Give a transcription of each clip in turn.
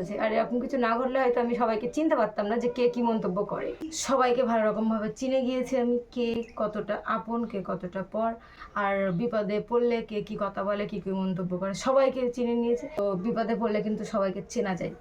আছে। আর এরকম কিছু না ঘটলে হয়তো আমি সবাইকে চিনতে পারতাম না যে কে কি মন্তব্য করে। সবাইকে ভালো রকম ভাবে চিনে গিয়েছি আমি, কে কতটা আপন, কে কতটা পর, আর বিপদে পড়লে কে কি কথা বলে, কি কি মন্তব্য করে, সবাইকে চিনে নিয়েছি। তো বিপদে পড়লে কিন্তু সবাইকে চেনা যায়।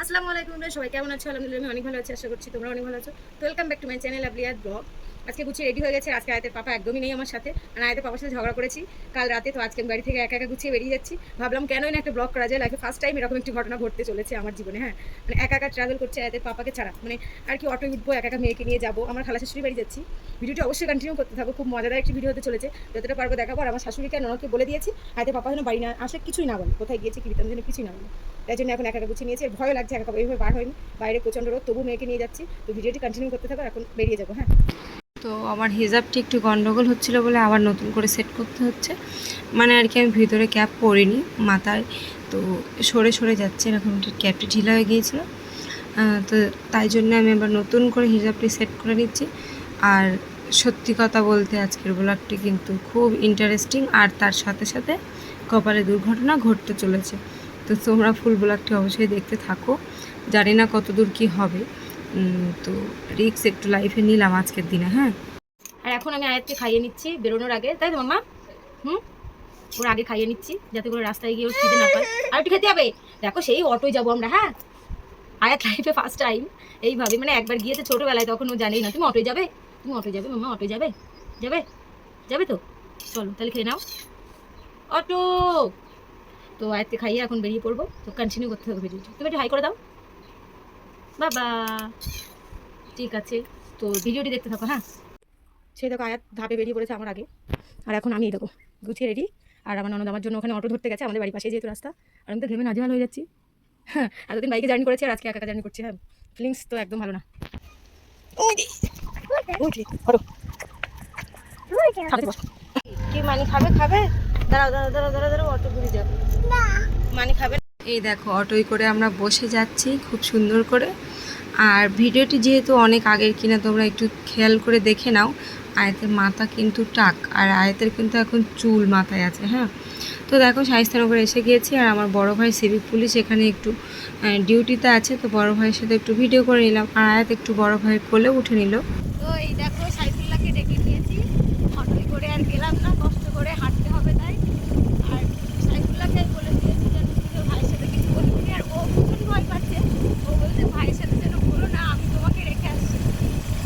আসসালামু আলাইকুম, সবাই কেমন আছো? আলহামদুলিল্লাহ আমি অনেক ভালো আছি, আশা করছি তোমরা অনেক ভালো আছো। তো welcome back to my channel আবলিয়াত ব্লগ। আজকে গুছিয়ে রেডি হয়ে গেছে। আজকে আয়াতের পাপা একদমই নেই আমার সাথে, আর আয়াতের পাপার সাথে ঝগড়া করেছি কাল রাতে। তো আজকে আমি বাড়ি থেকে একা একা গুছিয়ে বেরিয়ে যাচ্ছি। ভাবলাম কেনই না একটা ব্লগ করা যায়, লাইফে ফার্স্ট টাইম এরকম একটি ঘটনা ঘটতে চলেছে আমার জীবনে। হ্যাঁ, মানে একা একা ট্রাভেল করছে আয়াতের পাপাকে ছাড়া, মানে আর কি অটোয় উঠবো, একা একা মেয়েকে নিয়ে যাবো, আমার খালা শাশুড়ি বাড়ি যাচ্ছি। ভিডিওটি অবশ্যই কন্টিনিউ করতে থাকো, খুব মজাদার একটি ভিডিও হতে চলেছে, যতটা পারবো দেখাবো। আর আমার শাশুড়িকে ননদকে বলে দিয়েছি আয়াতের পাপা যেন বাড়ি না আসে, কিছুই না বলে, কোথায় গিয়েছে কি বিতাম যেন কিছুই না বলে। তাই জন্য এখন একা একা গুছিয়ে নিয়েছি। ভয় লাগছে, একা এইভাবে বার হয়নি, বাইরে প্রচণ্ড রোদ, তবু মেয়েকে নিয়ে যাচ্ছি। তো ভিডিওটি কন্টিনিউ করতে থাকো, এখন বেরিয়ে যাবো। হ্যাঁ, তো আমার হিজাবটি একটু গন্ডগোল হচ্ছিলো বলে আবার নতুন করে সেট করতে হচ্ছে। মানে আর কি আমি ভিতরে ক্যাপ পরিনি মাথায়, তো সরে সরে যাচ্ছে, এরকম ক্যাপটি ঢিলা হয়ে গিয়েছিলো। তো তাই জন্য আমি আবার নতুন করে হিজাবটি সেট করে নিচ্ছি। আর সত্যি কথা বলতে আজকের ব্লগটি কিন্তু খুব ইন্টারেস্টিং, আর তার সাথে সাথে কপালে দুর্ঘটনা ঘটতে চলেছে। তো তোমরা ফুল ব্লগটি অবশ্যই দেখতে থাকো, জানি না কত দূর কী হবে। তো রিক্স একটু লাইফে নিলাম আজকের দিনে। হ্যাঁ, আর এখন আমি আয়াতকে খাইয়ে নিচ্ছি বেরোনোর আগে, তাই তো মাম্মা? ওর আগে খাইয়ে নিচ্ছি যাতে করে রাস্তায় গিয়ে ওর খিদে না পায়। আর একটু খেতে হবে। দেখো সেই অটোয় যাবো আমরা। হ্যাঁ, আয়াত লাইফে ফার্স্ট টাইম এইভাবে, মানে একবার গিয়েছে ছোটোবেলায়, তখন ও জানেই না। তুমি অটোয় যাবে? তুমি অটোয় যাবে মাম্মা? অটোয় যাবে? যাবে? যাবে তো চলো তাহলে খেয়ে নাও। অটো। তো আয়াতকে খাইয়ে এখন বেরিয়ে পড়বো। তো কন্টিনিউ করতে হবে ভিডিওটা। তুমি একটু হাই করে দাও বাবা। ঠিক আছে, তো ভিডিওটি দেখতে থাকো। হ্যাঁ, সেই দেখো আয়াত ধাপে বেরিয়ে পড়েছে আমার আগে, আর এখন আমি দেখো গুছিয়ে রেডি। আর আমার ননদ আমার জন্য ওখানে অটো ধরতে গেছে, আমাদের বাড়ির পাশে যেহেতু রাস্তা। আর আমি তো ঘেমে নাজেহাল হয়ে যাচ্ছি। হ্যাঁ, এতদিন বাইকে জার্নি করেছি, আর আজকে একা একা জার্নি করছি। হ্যাঁ, ফিলিংস তো একদম ভালো না। কি মানি খাবে? খাবে? দাঁড়াও দাঁড়াও দাঁড়াও দাঁড়াও দাঁড়াও, অটো ঘুরে যাবে। মানি খাবে? এই দেখো অটোয় করে আমরা বসে যাচ্ছি খুব সুন্দর করে। আর ভিডিওটি যেহেতু অনেক আগের কিনা, তোমরা একটু খেয়াল করে দেখে নাও। আয়াতের মাথা কিন্তু টাক, আর আয়াতের কিন্তু এখন চুল মাথায় আছে। হ্যাঁ, তো দেখো শায়েস্তানগরে এসে গিয়েছি। আর আমার বড় ভাই সিভিক পুলিশ এখানে একটু ডিউটিতে আছে, তো বড় ভাইয়ের সাথে একটু ভিডিও করে নিলাম। আর আয়াত একটু বড় ভাইয়ের কোলে উঠে নিল। তো এই দেখো সাইফুল্লাহকে ডেকে নিয়েছি, অটোয় করে আর গেলাম না, কষ্ট করে হাঁটতে হবে তাই। আর সাইফুল্লাহকে বলে দিয়েছি যেন ভাইয়ের সাথে কিছু বলবি। আর ও প্রচুর ভয় পাচ্ছে, ও বলছে ভাইয়ের সাথে যেন বলো না, আমি তোমাকে রেখে আসছি।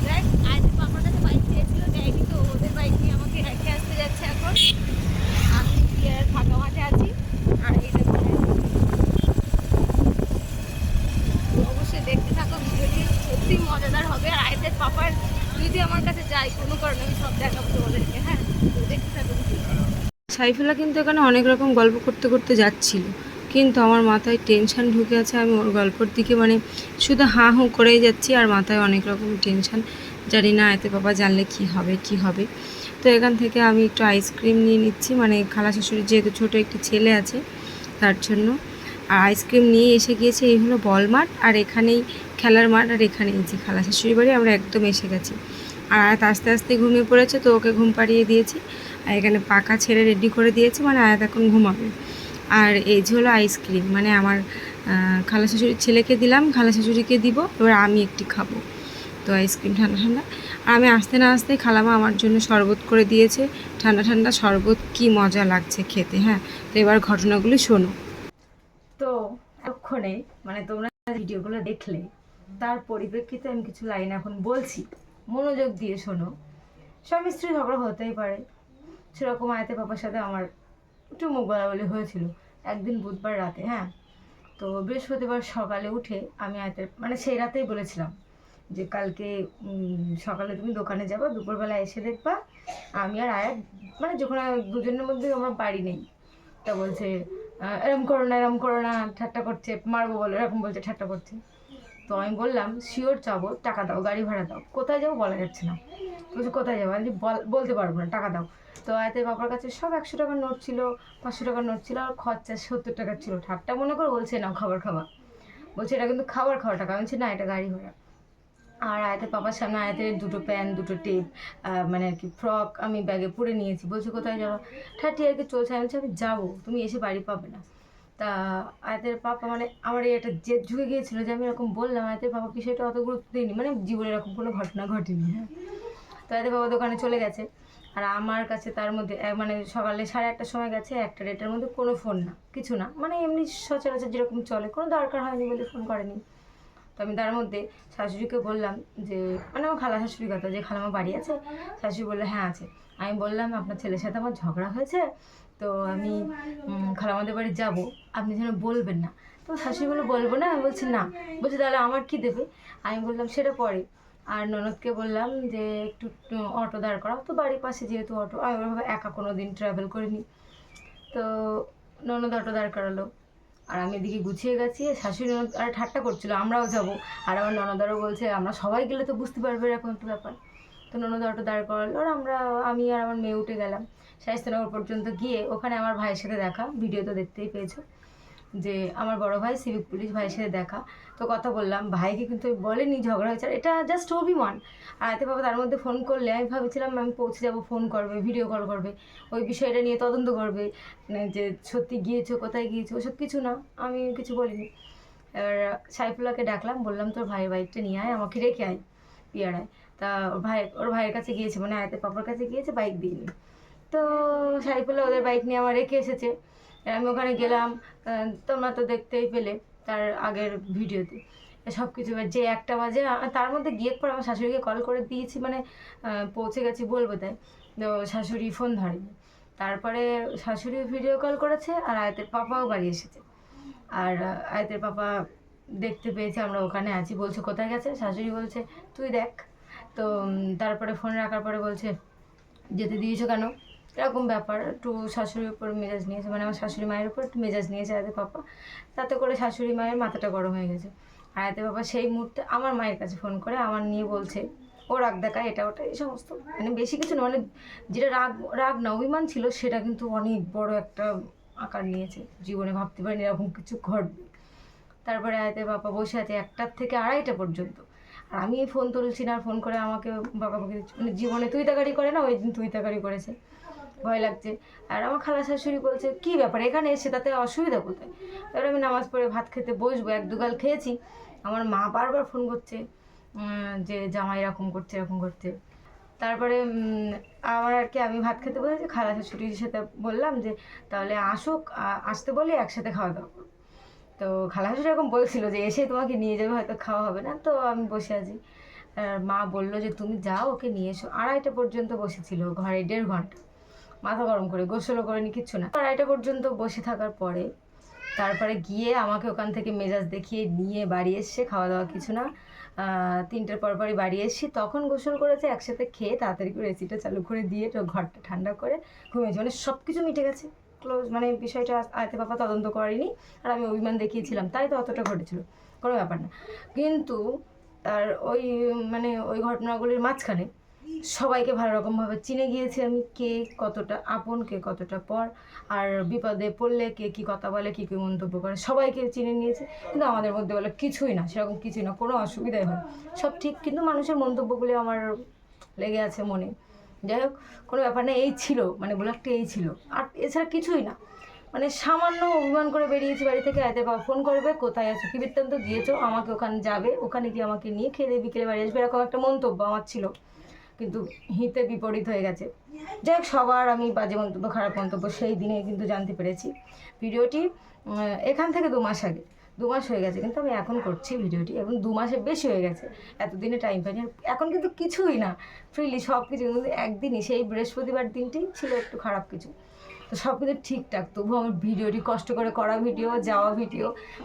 দেখ আয়াতের পাপার কাছে বাইক চেয়েছিল, দেয়নি, তো ওদের বাইক নিয়ে আমাকে রেখে আসতে যাচ্ছে এখন। আমি ফাঁকা মাঠে আছি। আর এই দেখো, অবশ্যই দেখতে থাকো ভিডিওটি, সত্যি মজাদার হবে। আর আয়াতের পাপার যদি আমার কাছে যাই কোনো কারণে, আমি সব দেখাবো তোমাদেরকে। হ্যাঁ, তো দেখতে থাকো। সাইফুল্লাহ কিন্তু এখানে অনেক রকম গল্প করতে করতে যাচ্ছিল, কিন্তু আমার মাথায় টেনশান ঢুকে আছে। আমি ওর গল্পর দিকে মানে শুধু হাঁ হুঁ করেই যাচ্ছি, আর মাথায় অনেক রকম টেনশান। জানি না এতে বাবা জানলে কি হবে কি হবে। তো এখান থেকে আমি একটু আইসক্রিম নিয়ে নিচ্ছি, মানে খালা শাশুড়ির যেহেতু ছোটো একটি ছেলে আছে তার জন্য। আর আইসক্রিম নিয়ে এসে গিয়েছে, এই হলো বল মাঠ, আর এখানেই খেলার মাঠ, আর এখানেই যে খালা শাশুড়ি বাড়ি, আমরা একদম এসে গেছি। আর আয়াত আস্তে আস্তে ঘুমিয়ে পড়েছে, তো ওকে ঘুম পাড়িয়ে দিয়েছি। আর এখানে পাকা ছেড়ে রেডি করে দিয়েছি, মানে আয়াত এখন ঘুমাবে। আর এই যে হলো আইসক্রিম, মানে আমার খালা শাশুড়ির ছেলেকে দিলাম, খালা শাশুড়িকে দিব, এবার আমি একটি খাবো। তো আইসক্রিম ঠান্ডা ঠান্ডা। আর আমি আসতে না আসতেই খালামা আমার জন্য শরবত করে দিয়েছে, ঠান্ডা ঠান্ডা শরবত, কি মজা লাগছে খেতে। হ্যাঁ, তো এবার ঘটনাগুলি শোনো। তো এক্ষণে মানে তোমরা ভিডিওগুলো দেখলে, তার পরিপ্রেক্ষিতে আমি কিছু লাইন এখন বলছি, মনোযোগ দিয়ে শোনো। স্বামী স্ত্রী ঝগড়া হতেই পারে, সেরকম আয়াতের পাপার সাথে আমার একটু মুখ বলাবলি হয়েছিল একদিন বুধবার রাতে। হ্যাঁ, তো বৃহস্পতিবার সকালে উঠে আমি আয়াতের মানে সেই রাতেই বলেছিলাম যে কালকে সকালে তুমি দোকানে যাবা, দুপুরবেলা এসে দেখবা আমি আর আয়াত মানে যখন দুজনের মধ্যে আমরা বাড়ি নেই। তা বলছে এরম করো না, এরম করো না, ঠাট্টা করছে, মারবো বলো, এরকম বলছে, ঠাট্টা করছে। তো আমি বললাম শিওর যাবো, টাকা দাও, গাড়ি ভাড়া দাও। কোথায় যাবো বলা যাচ্ছে না। বলছে কোথায় যাবো? আমি বলতে পারবো না, টাকা দাও। তো আয়াতের বাবার কাছে সব 100 টাকার নোট ছিল, 500 টাকার নোট ছিল, আর খরচা 70 টাকার ছিল। ঠাট্টা মনে করে বলছে নাও খাবার খাওয়া। বলছে এটা কিন্তু খাবার খাওয়া টাকা। আমি বলছি না, এটা গাড়ি ভাড়া। আর আয়াতের পাপার সামনে আয়াতের দুটো প্যান্ট, দুটো টেপ, মানে আর কি ফ্রক আমি ব্যাগে পরে নিয়েছি। বলছে কোথায় যাবো? ঠাটি আর কি চলছে। আমি বলছি আমি যাবো, তুমি এসে বাড়ি পাবে না। তা আয়াতের পাপা মানে আমার একটা জেদ ঢুকে গিয়েছিলো যে আমি এরকম বললাম, আয়াতের পাপা বিষয়টা অত গুরুত্ব দিইনি, মানে জীবনে এরকম কোনো ঘটনা ঘটেনি। হ্যাঁ, তো আয়াতের বাবা দোকানে চলে গেছে, আর আমার কাছে তার মধ্যে মানে সকালে 8:30টার সময় গেছে, 1টা-1:30টার মধ্যে কোনো ফোন না, কিছু না, মানে এমনি সচরাচর যেরকম চলে, কোনো দরকার হয়নি বলে ফোন করেনি। তো আমি তার মধ্যে শাশুড়িকে বললাম যে, মানে আমার খালা শাশুড়ি কথা, যে খালামা বাড়ি আছে? শাশুড়ি বললো হ্যাঁ আছে। আমি বললাম আপনার ছেলের সাথে আমার ঝগড়া হয়েছে, তো আমি খালামাদের বাড়ি যাব, আপনি যেন বলবেন না। তো শাশুড়ি বললো বলবো না। আমি বলছি না। বলছি তাহলে আমার কি দেবে? আমি বললাম সেটা পরে। আর ননদকে বললাম যে একটু অটো দাঁড় করাও, তো বাড়ির পাশে যেহেতু অটো, আমি ওইভাবে একা কোনো দিন ট্রাভেল করিনি। তো ননদ অটো দাঁড় করালো, আর আমি এদিকে গুছিয়ে গেছি, শাশুড়ি ননদ আর ঠাট্টা করছিল আমরাও যাব, আর আমার ননদারও বলছে আমরা সবাই গেলে তো বুঝতে পারবে এরকম একটা ব্যাপার। তো ননদ অটো দাঁড় করালো, আর আমি আর আমার মেয়ে উঠে গেলাম শায়েস্তানগর পর্যন্ত। গিয়ে ওখানে আমার ভাইয়ের সাথে দেখা, ভিডিও তো দেখতেই পেয়েছো, যে আমার বড় ভাই সিভিক পুলিশ, ভাইয়ের সাথে দেখা। তো কথা বললাম, ভাইকে কিন্তু বলেনি ঝগড়া হয়েছে, আর এটা জাস্ট অভিমান। আর এতে বাবা তার মধ্যে ফোন করলে আমি ভাবছিলাম আমি পৌঁছে যাবো, ফোন করবে, ভিডিও কল করবে, ওই বিষয়টা নিয়ে তদন্ত করবে, মানে যে সত্যি গিয়েছো, কোথায় গিয়েছো, ওসব কিছু না, আমি কিছু বলিনি। এবার সাইফুল্লাহকে ডাকলাম, বললাম তোর ভাইয়ের বাইকটা নিয়ে আয়, আমাকে রেখে আয় পিয়ারায়। তা ওর ভাইয়ের কাছে গিয়েছে, মানে আয়তের পাপার কাছে গিয়েছে, বাইক দিইনি। তো সাইফুল্লাহ ওদের বাইক নিয়ে আমার রেখে এসেছে। আমি ওখানে গেলাম, তোমরা তো দেখতেই পেলে তার আগের ভিডিওতে সব কিছু। যে 1টা বাজে, তার মধ্যে গিয়ে পর আমার শাশুড়িকে কল করে দিয়েছি, মানে পৌঁছে গেছি বলবো তাই। তো শাশুড়ি ফোন ধরেনি। তারপরে শাশুড়ি ভিডিও কল করেছে, আর আয়তের পাপাও বাড়ি এসেছে। আর আয়তের পাপা দেখতে পেয়েছে আমরা ওখানে আছি, বলছে কোথায় গেছে? শাশুড়ি বলছে তুই দেখ। তো তারপরে ফোন রাখার পরে বলছে যেতে দিয়েছো কেন, এরকম ব্যাপার। একটু শাশুড়ির উপর মেজাজ নিয়েছে, মানে আমার শাশুড়ি মায়ের উপর একটু মেজাজ নিয়েছে আয়তের পাপা। তাতে করে শাশুড়ি মায়ের মাথাটা গরম হয়ে গেছে। আর আয়তের পাপা সেই মুহূর্তে আমার মায়ের কাছে ফোন করে আমার নিয়ে বলছে ও রাগ দেখায়, এটা ওটা এই সমস্ত, মানে বেশি কিছু না, মানে যেটা রাগ রাগ না অভিমান ছিল, সেটা কিন্তু অনেক বড় একটা আকার নিয়েছে। জীবনে ভাবতে পারিনি এরকম কিছু ঘটবে। তারপরে আয়তের বাবা বসে আছে 1টার থেকে 2:30টা পর্যন্ত, আর আমি ফোন তুলছি না, ফোন করে আমাকে বকাবকি দিচ্ছে, মানে জীবনে তুই তাকারি করে না, ওই দিন তুই তাকারি করেছে, ভয় লাগছে। আর আমার খালা শাশুড়ি বলছে কী ব্যাপার এখানে এসে, তাতে অসুবিধা কোথায়? এবার আমি নামাজ পড়ে ভাত খেতে বসবো, 1-2 গাল খেয়েছি, আমার মা বারবার ফোন করছে যে জামাই এরকম করছে এরকম করছে। তারপরে আমার আর কি, আমি ভাত খেতে বসেছি, খালা শাশুড়ির সাথে বললাম যে তাহলে আসুক, আসতে বলি একসাথে খাওয়া দাওয়া করবো। তো খালা শাশুড়ি এরকম বলছিল যে এসে তোমাকে নিয়ে যাবে, হয়তো খাওয়া হবে না। তো আমি বসে আছি, মা বললো যে তুমি যাও ওকে নিয়ে এসো। 2:30টা পর্যন্ত বসেছিল ঘরে, 1.5 ঘন্টা মাথা গরম করে, গোসলও করেনি, কিচ্ছু না। 2:30টা পর্যন্ত বসে থাকার পরে তারপরে গিয়ে আমাকে ওখান থেকে মেজাজ দেখিয়ে নিয়ে বাড়ি এসছে, খাওয়া দাওয়া কিছু না। 3টের পরপরই বাড়ি এসেছি, তখন গোসল করেছে, একসাথে খেয়ে তাড়াতাড়ি করে এসিটা চালু করে দিয়ে তো ঘরটা ঠান্ডা করে ঘুমিয়েছে, মানে সব কিছু মিটে গেছে, ক্লোজ। মানে বিষয়টা আয়তে পাপা তদন্ত করেনি, আর আমি অভিমান দেখিয়েছিলাম, তাই তো অতটা ঘটেছিল, কোনো ব্যাপার না। কিন্তু তার ওই মানে ওই ঘটনাগুলির মাঝখানে সবাইকে ভালো রকমভাবে চিনে গিয়েছি আমি, কে কতটা আপন, কে কতটা পর, আর বিপদে পড়লে কে কী কথা বলে, কী কী মন্তব্য করে, সবাইকে চিনে নিয়েছে। কিন্তু আমাদের মধ্যে বলে কিছুই না, সেরকম কিছুই না, কোনো অসুবিধাই হয়, সব ঠিক। কিন্তু মানুষের মন্তব্যগুলি আমার লেগে আছে মনে। যাই হোক, কোনো ব্যাপার না, এই ছিল, মানে ব্লগটা এই ছিল, আর এছাড়া কিছুই না। মানে সামান্য অভিমান করে বেরিয়েছি বাড়ি থেকে, আয়তে বাবা ফোন করবে কোথায় আছো, কী বৃত্তান্ত দিয়েছো, আমাকে ওখানে যাবে, ওখানে গিয়ে আমাকে নিয়ে খেয়ে দিয়ে বিকেলে বাড়ি আসবে, এরকম একটা মন্তব্য আমার ছিল। কিন্তু হিতে বিপরীত হয়ে গেছে। যাই হোক, সবার আমি বাজে মন্তব্য, খারাপ মন্তব্য সেই দিনে কিন্তু জানতে পেরেছি। ভিডিওটি এখান থেকে 2 মাস আগে, 2 মাস হয়ে গেছে, কিন্তু আমি এখন করছি ভিডিওটি, এবং 2 মাসের বেশি হয়ে গেছে, এতদিনে টাইম পাইনি। এখন কিন্তু কিছুই না, ফ্রিলি সব কিছু, কিন্তু একদিনই সেই বৃহস্পতিবার দিনটি ছিল একটু খারাপ কিছু। তো সব কিছু ঠিকঠাক, তবুও আমার ভিডিওটি কষ্ট করে করা ভিডিও, যাওয়া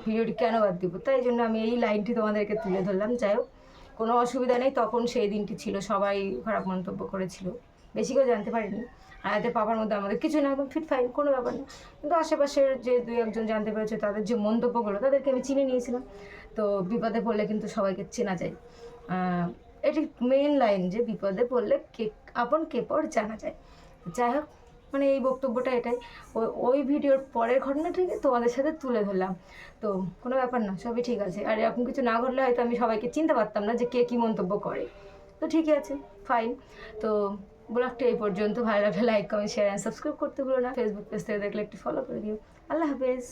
ভিডিওটি কেন বাদ দিব? তাই জন্য আমি এই লাইনটি তোমাদেরকে তুলে ধরলাম। যাই হোক, কোনো অসুবিধা নেই, তখন সেই দিনটি ছিল, সবাই খারাপ মন্তব্য করেছিল, বেশি কেউ জানতে পারিনি। আর এতে পাপার মধ্যে আমাদের কিছু না, একদম ফিট ফাইন, কোনো ব্যাপার না। কিন্তু আশেপাশের যে 2-1জন জানতে পেরেছে, তাদের যে মন্তব্যগুলো, তাদেরকে আমি চিনে নিয়েছিলাম। তো বিপদে পড়লে কিন্তু সবাইকে চেনা যায়, এটি মেইন লাইন, যে বিপদে পড়লে কে আপন কে পর জানা যায়। যাই হোক, মানে এই বক্তব্যটা এটাই। ওই ভিডিওর পরের ঘটনাটাকে তোমাদের সাথে তুলে ধরলাম। তো কোনো ব্যাপার না, সবই ঠিক আছে। আর এরকম কিছু না ঘটলে হয়তো আমি সবাইকে চিনতে পারতাম না যে কে কী মন্তব্য করে। তো ঠিকই আছে, ফাইন। তো ব্লগটা এই পর্যন্ত। ভালো লাগলে like, comment, share and subscribe করতে ভুলো না। ফেসবুক পেজ থেকে দেখলে একটু ফলো করে দিও। আল্লাহ হাফেজ।